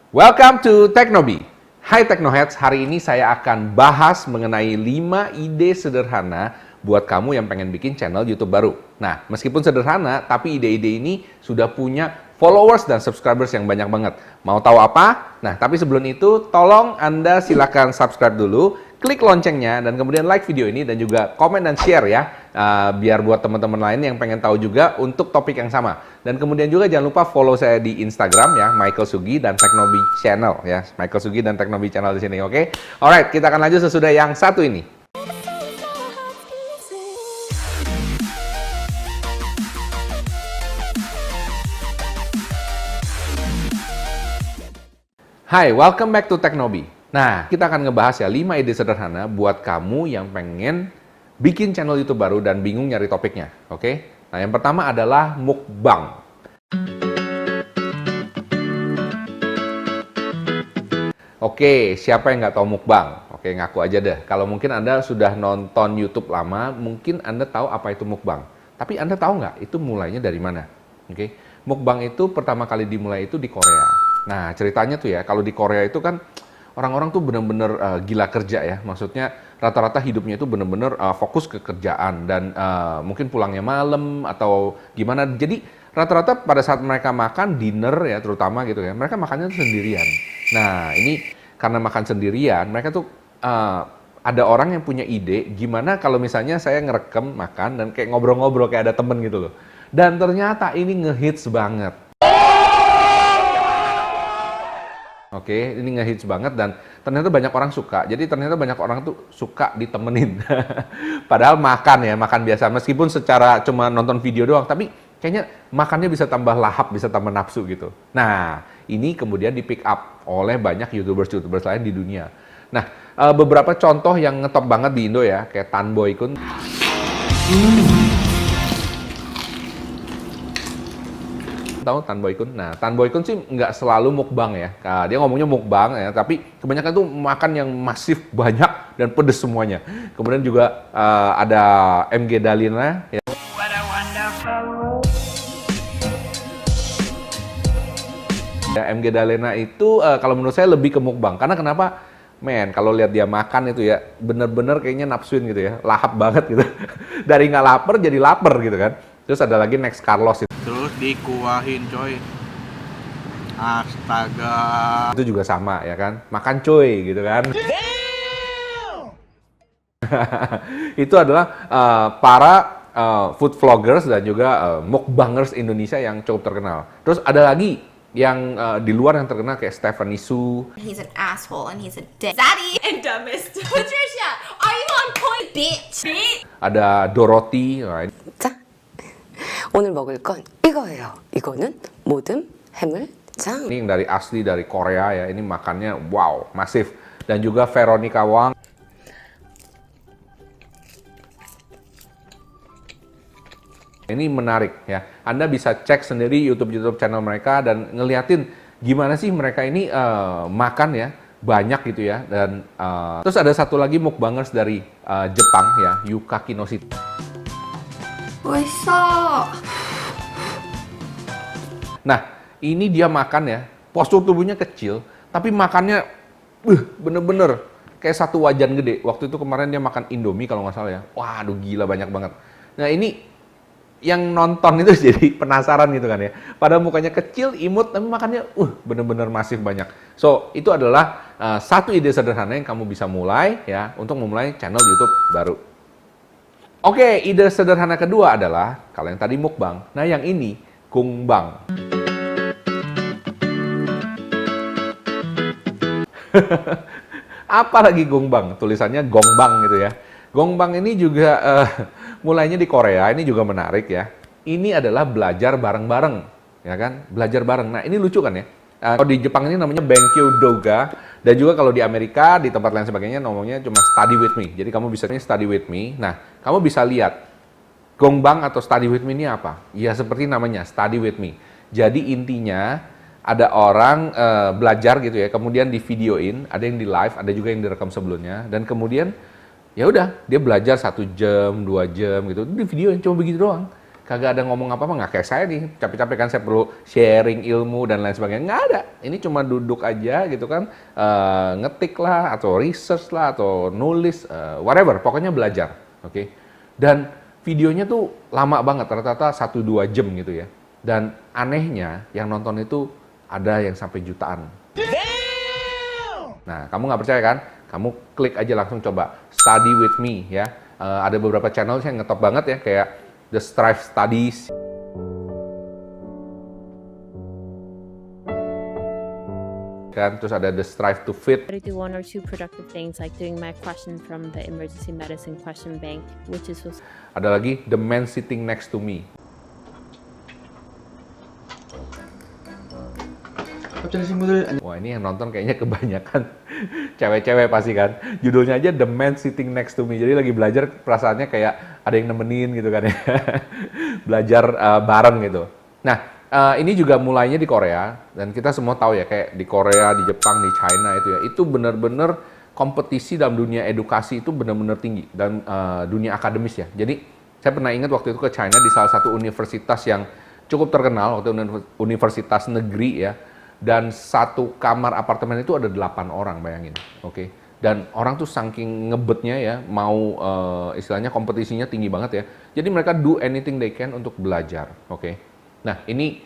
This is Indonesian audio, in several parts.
Welcome to Teknobi. Hai Teknoheads, hari ini saya akan bahas mengenai 5 ide sederhana buat kamu yang pengen bikin channel YouTube baru. Nah, meskipun sederhana, tapi ide-ide ini sudah punya followers dan subscribers yang banyak banget. Mau tahu apa? Nah, tapi sebelum itu, tolong Anda silakan subscribe dulu, klik loncengnya, dan kemudian like video ini, dan juga komen dan share ya, biar buat teman-teman lain yang pengen tahu juga untuk topik yang sama. Dan kemudian juga jangan lupa follow saya di Instagram ya, Michael Sugi dan Teknobi Channel ya, Michael Sugi dan Teknobi Channel di sini, oke? Alright, kita akan lanjut sesudah yang satu ini. Hai, welcome back to Teknobi. Nah, kita akan ngebahas ya 5 ide sederhana buat kamu yang pengen bikin channel YouTube baru dan bingung nyari topiknya, oke? Nah, yang pertama adalah mukbang. Oke, siapa yang nggak tahu mukbang? Oke, ngaku aja deh. Kalau mungkin Anda sudah nonton YouTube lama, mungkin Anda tahu apa itu mukbang. Tapi Anda tahu nggak itu mulainya dari mana? Oke, mukbang itu pertama kali dimulai itu di Korea. Nah, ceritanya tuh ya, kalau di Korea itu kan orang-orang tuh bener-bener gila kerja ya. Maksudnya rata-rata hidupnya itu bener-bener fokus ke kerjaan dan mungkin pulangnya malam atau gimana. Jadi rata-rata pada saat mereka makan dinner ya terutama gitu ya, mereka makannya tuh sendirian. Nah, ini karena makan sendirian, mereka tuh ada orang yang punya ide gimana kalau misalnya saya ngerekam makan dan kayak ngobrol-ngobrol kayak ada temen gitu loh. Dan ternyata ini ngehits banget. Oke, ini ngehits banget dan ternyata banyak orang suka. Jadi ternyata banyak orang tuh suka ditemenin. Padahal makan ya, makan biasa. Meskipun secara cuma nonton video doang, tapi kayaknya makannya bisa tambah lahap, bisa tambah nafsu gitu. Nah, ini kemudian di pick up oleh banyak YouTubers lain di dunia. Nah, beberapa contoh yang ngetop banget di Indo ya, kayak Tan Boy Kun. Tahu Tan Boy Kun? Nah, Tan Boy Kun sih nggak selalu mukbang ya. Nah, dia ngomongnya mukbang ya, tapi kebanyakan tuh makan yang masif banyak dan pedes semuanya. Kemudian juga ada MG Dalina ya. Ya, MG Dalena itu kalau menurut saya lebih ke mukbang. Karena kenapa? Men, kalau lihat dia makan itu ya bener-bener kayaknya nafsuin gitu ya. Lahap banget gitu. Dari nggak lapar jadi lapar gitu kan. Terus ada lagi Next Carlos itu. Terus dikuahin coy. Astaga. Itu juga sama ya kan. Makan cuy gitu kan. Itu adalah para food vloggers dan juga mukbangers Indonesia yang cukup terkenal. Terus ada lagi yang di luar yang terkenal kayak Stephanie Su. He's an asshole and he's a dick. Zaddy and dumbest. Patricia, are you on point, bitch? Ada Dorothy. Nah, 자, 오늘 먹을 건 이거예요. 이거는 모듬 해물장. ini yang dari asli dari Korea ya. Ini makannya wow, masif. Dan juga Veronica Wang. Ini menarik ya. Anda bisa cek sendiri YouTube channel mereka dan ngeliatin gimana sih mereka ini makan ya, banyak gitu ya. Dan terus ada satu lagi mukbangers dari Jepang ya, Yuka Kinoshi. 맛있어. Nah, ini dia makan ya, postur tubuhnya kecil, tapi makannya bener-bener kayak satu wajan gede. Waktu itu kemarin dia makan Indomie kalau nggak salah ya. Waduh, gila banyak banget. Nah, ini yang nonton itu jadi penasaran gitu kan ya. Padahal mukanya kecil, imut, tapi makannya bener-bener masif banyak. So, itu adalah satu ide sederhana yang kamu bisa mulai ya untuk memulai channel YouTube baru. Oke, ide sederhana kedua adalah kalau yang tadi mukbang, nah yang ini gongbang. Apa lagi gongbang? Tulisannya gongbang gitu ya. Gongbang ini juga mulainya di Korea, ini juga menarik ya. Ini adalah belajar bareng-bareng, ya kan? Belajar bareng. Nah, ini lucu kan ya? Kalau di Jepang ini namanya Benkyo Doga, dan juga kalau di Amerika, di tempat lain sebagainya, namanya cuma study with me. Jadi kamu bisa study with me. Nah, kamu bisa lihat, gongbang atau study with me ini apa? Ya seperti namanya, study with me. Jadi intinya, ada orang belajar gitu ya, kemudian di videoin, ada yang di live, ada juga yang direkam sebelumnya, dan kemudian, ya udah, dia belajar 1 jam, 2 jam gitu, di videoin cuma begitu doang. kagak ada ngomong apa-apa, nggak kayak saya nih, capek-capek kan saya perlu sharing ilmu dan lain sebagainya, nggak ada. Ini cuma duduk aja gitu kan, ngetik lah, atau research lah, atau nulis, whatever, pokoknya belajar, oke? Dan videonya tuh lama banget, rata-rata 1-2 jam gitu ya. Dan anehnya, yang nonton itu ada yang sampai jutaan. Nah, kamu nggak percaya kan? Kamu klik aja langsung coba study with me ya. Ada beberapa channel yang ngetop banget ya, kayak The Strive Studies. Kan, terus ada The Strive to Fit. I do 1 or 2 productive things like doing my question from the emergency medicine question bank, which is supposed Ada lagi The Man Sitting Next to Me. Wah, ini yang nonton kayaknya kebanyakan cewek-cewek pasti kan. Judulnya aja The Man Sitting Next to Me. Jadi lagi belajar, perasaannya kayak ada yang nemenin gitu kan ya. Belajar bareng gitu. Nah, ini juga mulainya di Korea. Dan kita semua tahu ya, kayak di Korea, di Jepang, di China itu ya. Itu benar-benar kompetisi dalam dunia edukasi itu benar-benar tinggi. Dan dunia akademis ya. Jadi, saya pernah ingat waktu itu ke China di salah satu universitas yang cukup terkenal. Waktu universitas negeri ya. Dan satu kamar apartemen itu ada 8 orang, bayangin, oke? Dan orang tuh saking ngebetnya ya, mau istilahnya kompetisinya tinggi banget ya. Jadi mereka do anything they can untuk belajar, oke? Nah, ini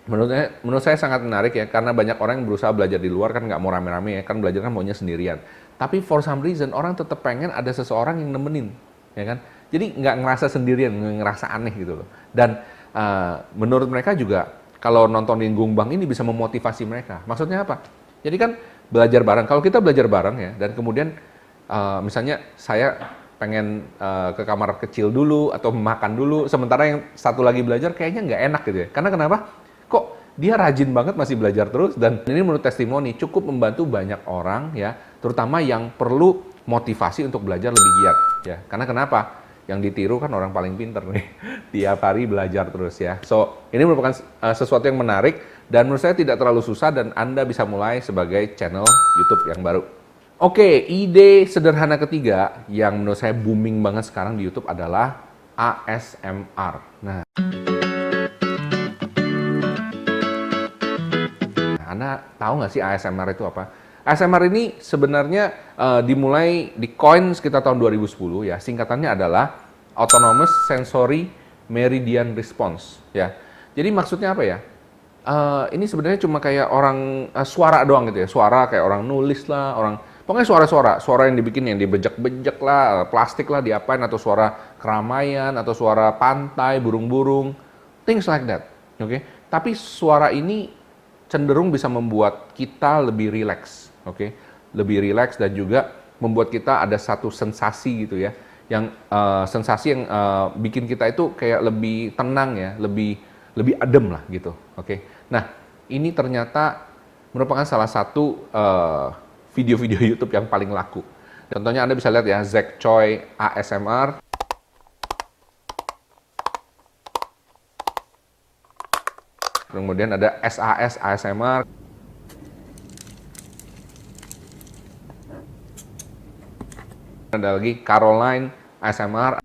menurut saya sangat menarik ya, karena banyak orang yang berusaha belajar di luar kan nggak mau rame-rame ya, kan belajar kan maunya sendirian. Tapi for some reason orang tetap pengen ada seseorang yang nemenin, ya kan? Jadi nggak ngerasa sendirian, nggak ngerasa aneh gitu loh. Dan menurut mereka juga, kalau nontonin Gungbang ini bisa memotivasi mereka. Maksudnya apa? Jadi kan belajar bareng. Kalau kita belajar bareng ya, dan kemudian misalnya saya pengen ke kamar kecil dulu atau makan dulu, sementara yang satu lagi belajar kayaknya nggak enak gitu ya. Karena kenapa? Kok dia rajin banget masih belajar terus, dan ini menurut testimoni cukup membantu banyak orang ya, terutama yang perlu motivasi untuk belajar lebih giat ya. Karena kenapa? Yang ditiru kan orang paling pinter nih, tiap hari belajar terus ya. So, ini merupakan sesuatu yang menarik, dan menurut saya tidak terlalu susah, dan Anda bisa mulai sebagai channel YouTube yang baru. Oke, ide sederhana ketiga yang menurut saya booming banget sekarang di YouTube adalah ASMR. Nah, Anda tahu nggak sih ASMR itu apa? ASMR ini sebenarnya dimulai di coin sekitar tahun 2010 ya. Singkatannya adalah Autonomous Sensory Meridian Response ya. Jadi maksudnya apa ya? Ini sebenarnya cuma kayak orang suara doang gitu ya. Suara kayak orang nulis lah, pokoknya suara yang dibikin, yang dibejek-bejek lah, plastik lah diapain, atau suara keramaian, atau suara pantai, burung-burung, things like that. Oke. Tapi suara ini cenderung bisa membuat kita lebih rileks. Oke, lebih rileks, dan juga membuat kita ada satu sensasi gitu ya, yang sensasi yang bikin kita itu kayak lebih tenang ya, lebih adem lah gitu. Oke, nah ini ternyata merupakan salah satu video-video YouTube yang paling laku. Contohnya Anda bisa lihat ya, Zack Choi ASMR. Kemudian ada SAS ASMR. Ada lagi Caroline ASMR.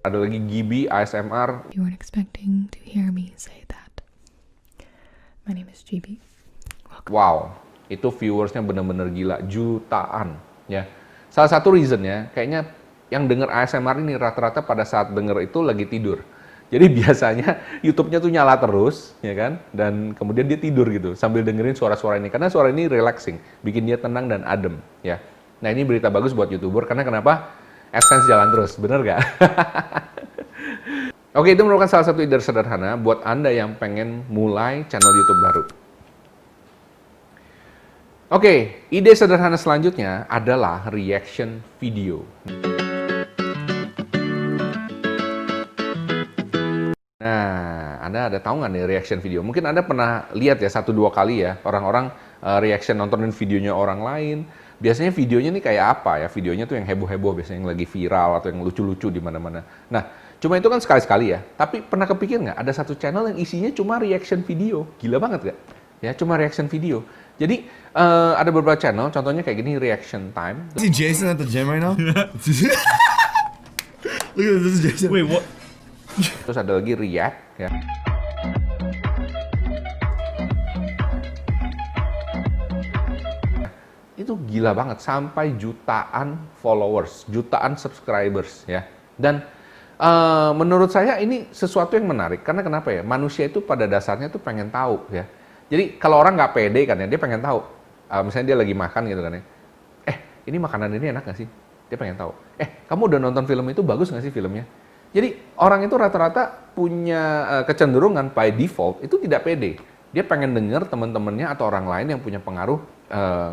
Ada lagi Gibi ASMR. You weren't expecting to hear me say that. My name is GB. Wow, itu viewersnya bener-bener gila, jutaan ya. Salah satu reasonnya, kayaknya yang denger ASMR ini rata-rata pada saat denger itu lagi tidur. Jadi biasanya YouTube-nya tuh nyala terus, ya kan? Dan kemudian dia tidur gitu sambil dengerin suara-suara ini, karena suara ini relaxing, bikin dia tenang dan adem, ya. Nah, ini berita bagus buat YouTuber, karena kenapa? AdSense jalan terus, bener gak? Oke, itu merupakan salah satu ide sederhana buat Anda yang pengen mulai channel YouTube baru. Oke, ide sederhana selanjutnya adalah reaction video. Nah, Anda ada tahu nggak nih reaction video? Mungkin Anda pernah lihat ya 1-2 kali ya, orang-orang reaction nontonin videonya orang lain. Biasanya videonya nih kayak apa ya? Videonya tuh yang heboh-heboh, biasanya yang lagi viral atau yang lucu-lucu di mana-mana. Nah, cuma itu kan sekali-sekali ya. Tapi pernah kepikir nggak ada satu channel yang isinya cuma reaction video? Gila banget nggak? ya, cuma reaction video. Jadi ada beberapa channel, contohnya kayak gini, reaction time. See Jason at the gym right now? Look at this is Jason. Wait, what? Terus ada lagi react, ya. Itu gila banget, sampai jutaan followers, jutaan subscribers, ya. Dan menurut saya ini sesuatu yang menarik, karena kenapa ya? Manusia itu pada dasarnya tuh pengen tahu, ya. Jadi kalau orang nggak pede kan ya, dia pengen tahu. Misalnya dia lagi makan gitu kan ya. Ini makanan ini enak nggak sih? Dia pengen tahu. Kamu udah nonton film itu, bagus nggak sih filmnya? Jadi orang itu rata-rata punya kecenderungan by default itu tidak pede. Dia pengen denger teman-temannya atau orang lain yang punya pengaruh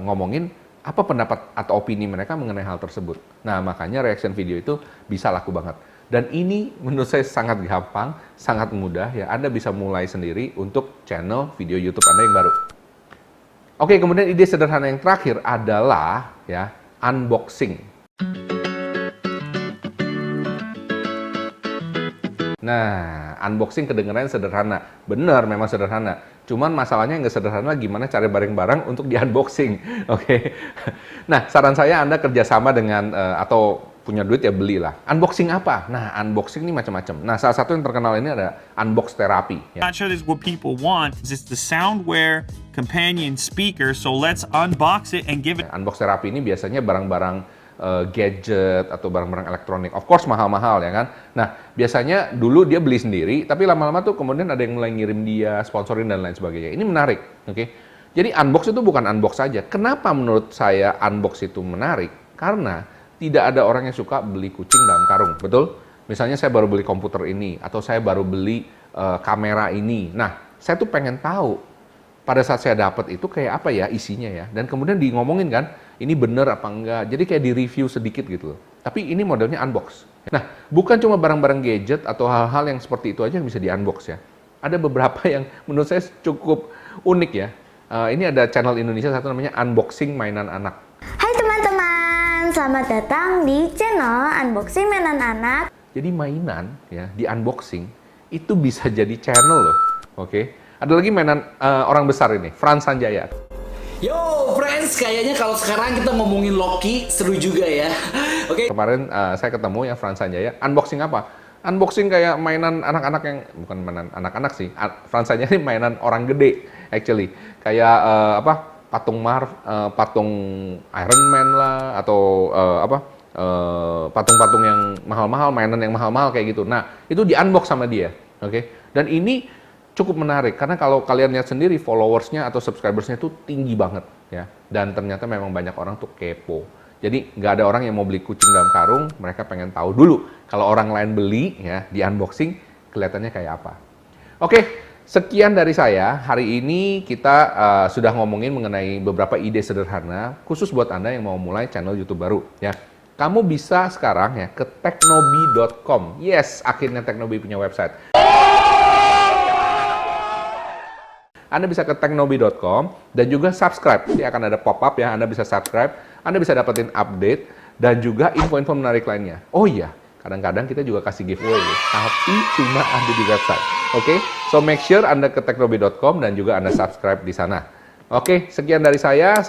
ngomongin apa pendapat atau opini mereka mengenai hal tersebut. Nah, makanya reaction video itu bisa laku banget. Dan ini menurut saya sangat gampang, sangat mudah ya. Anda bisa mulai sendiri untuk channel video YouTube Anda yang baru. Oke, kemudian ide sederhana yang terakhir adalah ya unboxing. Nah, unboxing kedengarannya sederhana. Benar, memang sederhana. Cuman masalahnya nggak sederhana gimana cara bareng-bareng untuk di-unboxing. Oke. Nah, saran saya Anda kerjasama dengan, atau punya duit ya belilah. Unboxing apa? Nah, unboxing ini macam-macam. Nah, salah satu yang terkenal ini ada unbox therapy. Ya. Not sure this is what people want. It's the Soundware companion speaker, so let's unbox it and give it. Unbox therapy ini biasanya barang-barang gadget atau barang-barang elektronik. Of course mahal-mahal ya kan. Nah, biasanya dulu dia beli sendiri, tapi lama-lama tuh kemudian ada yang mulai ngirim dia, sponsorin dan lain sebagainya. Ini menarik, oke? Jadi unbox itu bukan unbox saja. Kenapa menurut saya unbox itu menarik? Karena tidak ada orang yang suka beli kucing dalam karung, betul? Misalnya saya baru beli komputer ini, atau saya baru beli kamera ini. Nah, saya tuh pengen tahu pada saat saya dapat itu kayak apa ya isinya ya. Dan kemudian di ngomongin kan, ini bener apa enggak. Jadi kayak di review sedikit gitu loh. Tapi ini modelnya unbox. Nah, bukan cuma barang-barang gadget atau hal-hal yang seperti itu aja yang bisa di unbox ya. Ada beberapa yang menurut saya cukup unik ya. Ini ada channel Indonesia satu namanya Unboxing Mainan Anak. Hai teman-teman, selamat datang di channel Unboxing Mainan Anak. Jadi mainan ya di unboxing itu bisa jadi channel loh. Oke. Ada lagi mainan orang besar ini, Frans Sanjaya. Yo friends, kayaknya kalau sekarang kita ngomongin Loki seru juga ya. Oke. Kemarin saya ketemu ya Frans Sanjaya, unboxing apa? Unboxing kayak mainan anak-anak yang bukan mainan anak-anak sih. Frans Sanjaya ini mainan orang gede actually. Kayak patung Iron Man lah atau patung-patung yang mahal-mahal, mainan yang mahal-mahal kayak gitu. Nah, itu di unbox sama dia, oke? Dan ini cukup menarik karena kalau kalian lihat sendiri followersnya atau subscribersnya itu tinggi banget ya, dan ternyata memang banyak orang tuh kepo. Jadi nggak ada orang yang mau beli kucing dalam karung, mereka pengen tahu dulu kalau orang lain beli ya di unboxing kelihatannya kayak apa. Oke, sekian dari saya. Hari ini kita sudah ngomongin mengenai beberapa ide sederhana khusus buat Anda yang mau mulai channel YouTube baru ya. Kamu bisa sekarang ya ke teknobi.com. Yes, akhirnya Teknobi punya website. Anda bisa ke teknobi.com dan juga subscribe. Nanti akan ada pop-up ya, Anda bisa subscribe, Anda bisa dapetin update dan juga info-info menarik lainnya. Oh iya, kadang-kadang kita juga kasih giveaway, tapi cuma ada di website. Oke, so make sure Anda ke teknobi.com dan juga Anda subscribe di sana. Oke, sekian dari saya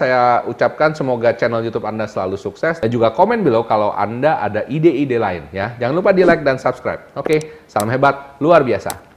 ucapkan semoga channel YouTube Anda selalu sukses dan juga komen below kalau Anda ada ide-ide lain ya. Jangan lupa di like dan subscribe. Oke, salam hebat, luar biasa.